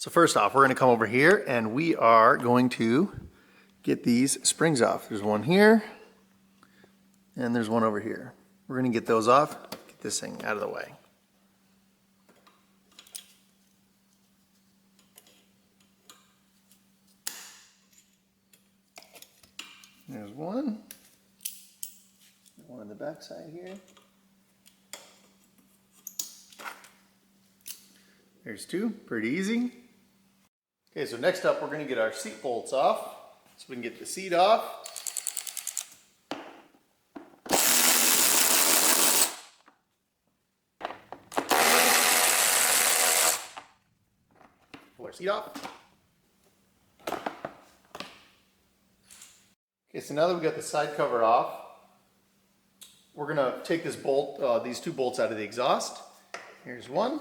So first off, we're going to come over here and we are going to get these springs off. There's one here and there's one over here. We're going to get those off, get this thing out of the way. There's one on the back side here. There's two, pretty easy. Okay, so next up we're going to get our seat bolts off, so we can get the seat off. Pull our seat off. Okay, so now that we got the side cover off, we're going to take this bolt, these two bolts out of the exhaust. Here's one.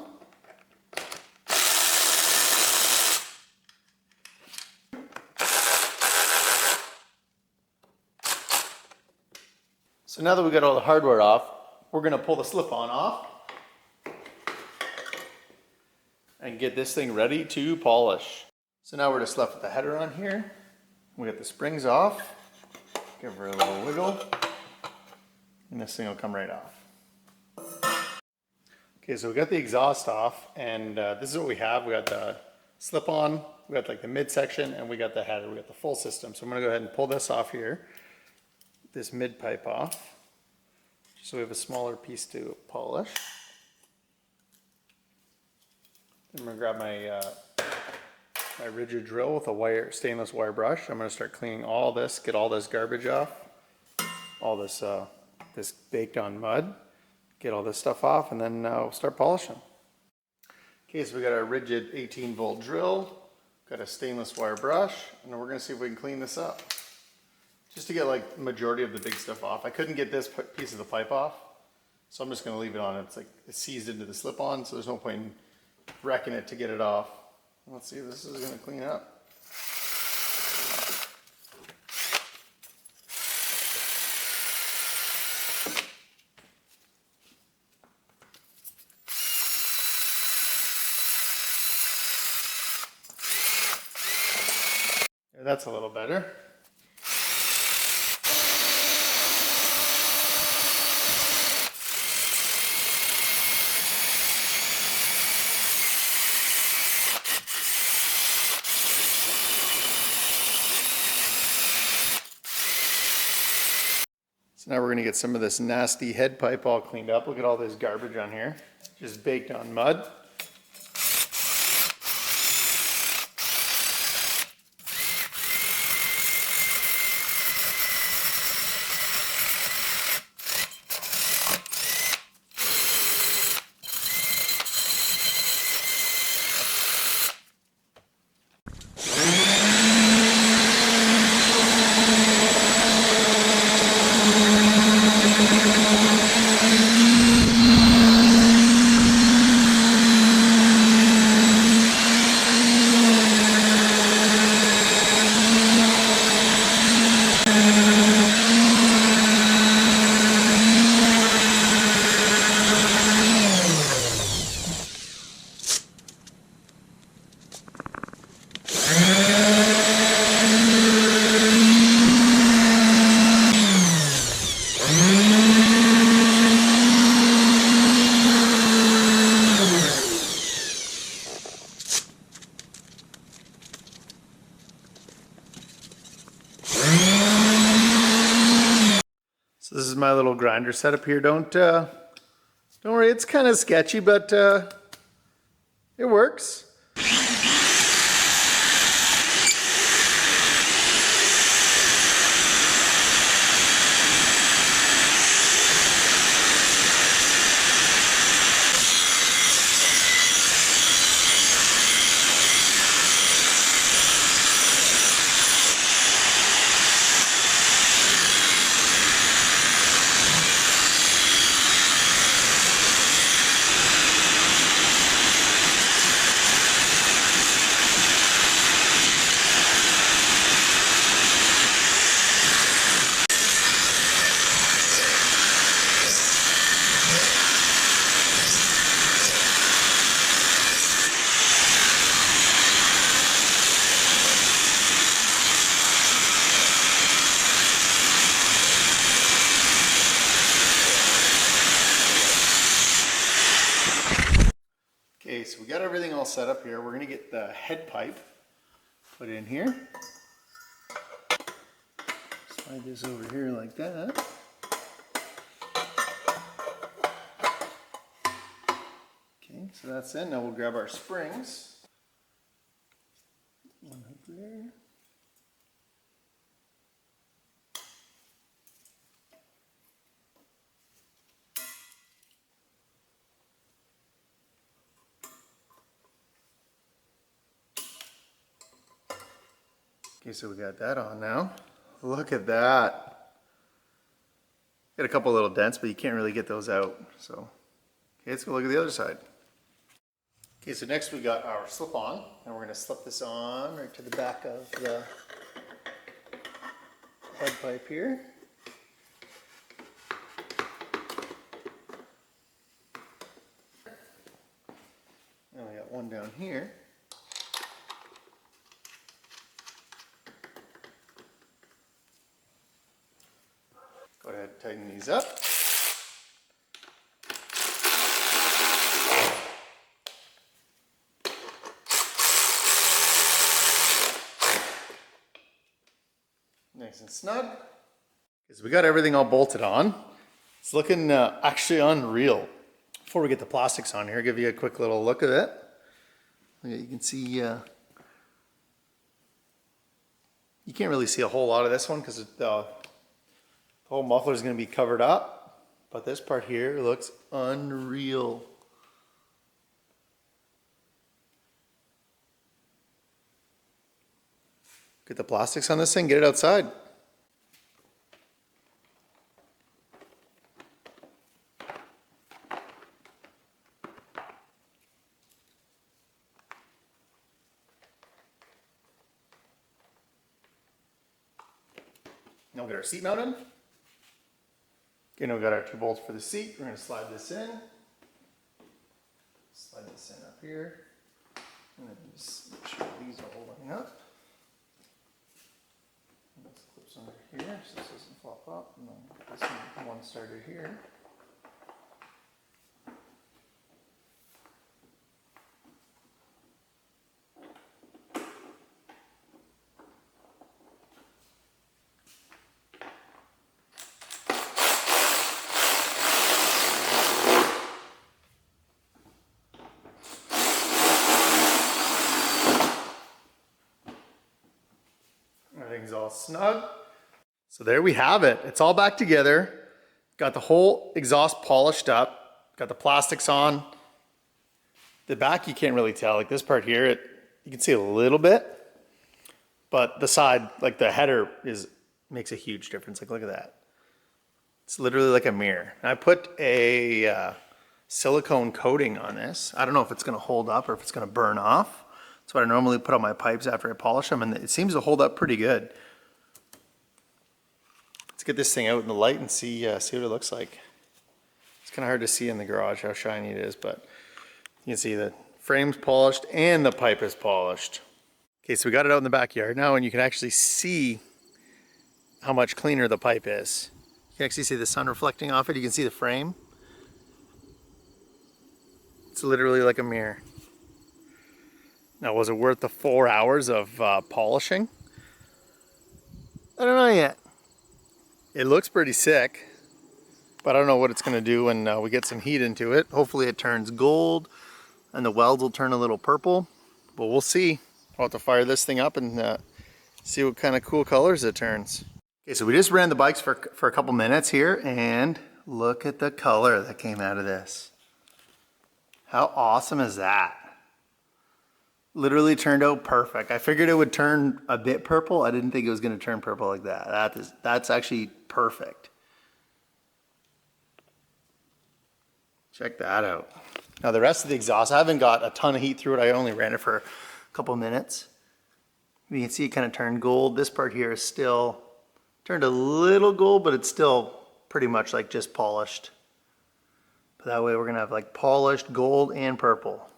So now that we got all the hardware off, we're going to pull the slip-on off and get this thing ready to polish. So now we're just left with the header on here. We got the springs off. Give her a little wiggle, and this thing will come right off. Okay, so we got the exhaust off, and this is what we have. We got the slip-on, we got like the midsection, and we got the header. We got the full system. So I'm going to go ahead and pull this off here. This mid pipe off, so we have a smaller piece to polish. I'm going to grab my my rigid drill with a stainless wire brush. I'm going to start cleaning all this, get all this garbage off, all this this baked on mud, get all this stuff off, and then we'll start polishing. Okay, so we got our rigid 18-volt drill, got a stainless wire brush, and we're going to see if we can clean this up. Just to get like the majority of the big stuff off. I couldn't get this piece of the pipe off, so I'm just going to leave it on. It's like it's seized into the slip-on, so there's no point in wrecking it to get it off. Let's see if this is going to clean up. That's a little better. So now we're going to get some of this nasty head pipe all cleaned up. Look at all this garbage on here, just baked on mud. So this is my little grinder setup here. Don't worry, it's kind of sketchy, but it works. Okay, so we got everything all set up here. We're gonna get the head pipe put in here. Slide this over here like that. Okay, so that's in. Now we'll grab our springs. One up there. Okay, so we got that on now. Look at that. Got a couple little dents, but you can't really get those out. So, okay, let's go look at the other side. Okay, so next we got our slip-on, and we're going to slip this on right to the back of the head pipe here. Now we got one down here. Go ahead and tighten these up. Nice and snug. Because we got everything all bolted on. It's looking actually unreal. Before we get the plastics on here, I'll give you a quick little look at it. You can see, you can't really see a whole lot of this one because the whole muffler is going to be covered up, but this part here looks unreal. Get the plastics on this thing, get it outside. Now we'll get our seat mounted. Okay, now we've got our 2 bolts for the seat. We're going to slide this in. Slide this in up here. And then just make sure these are holding up. And this clips under here so this doesn't flop up. And then this one started here. Everything's all snug. So there we have it. It's all back together. Got the whole exhaust polished up. Got the plastics on. The back you can't really tell. Like this part here, you can see a little bit. But the side, like the header, makes a huge difference. Like look at that. It's literally like a mirror. And I put a silicone coating on this. I don't know if it's going to hold up or if it's going to burn off. That's what I normally put on my pipes after I polish them, and it seems to hold up pretty good. Let's get this thing out in the light and see what it looks like. It's kind of hard to see in the garage how shiny it is, but you can see the frame's polished and the pipe is polished. Okay, so we got it out in the backyard now, and you can actually see how much cleaner the pipe is. You can actually see the sun reflecting off it. You can see the frame. It's literally like a mirror. Now, was it worth the 4 hours of polishing? I don't know yet. It looks pretty sick, but I don't know what it's going to do when we get some heat into it. Hopefully it turns gold and the welds will turn a little purple, but we'll see. I'll have to fire this thing up and see what kind of cool colors it turns. Okay, so we just ran the bikes for a couple minutes here, and look at the color that came out of this. How awesome is that? Literally turned out perfect. I figured it would turn a bit purple. I didn't think it was going to turn purple like that. That's actually perfect. Check that out. Now the rest of the exhaust, I haven't got a ton of heat through it. I only ran it for a couple minutes. You can see it kind of turned gold. This part here is still turned a little gold, but it's still pretty much like just polished. But that way we're going to have like polished gold and purple.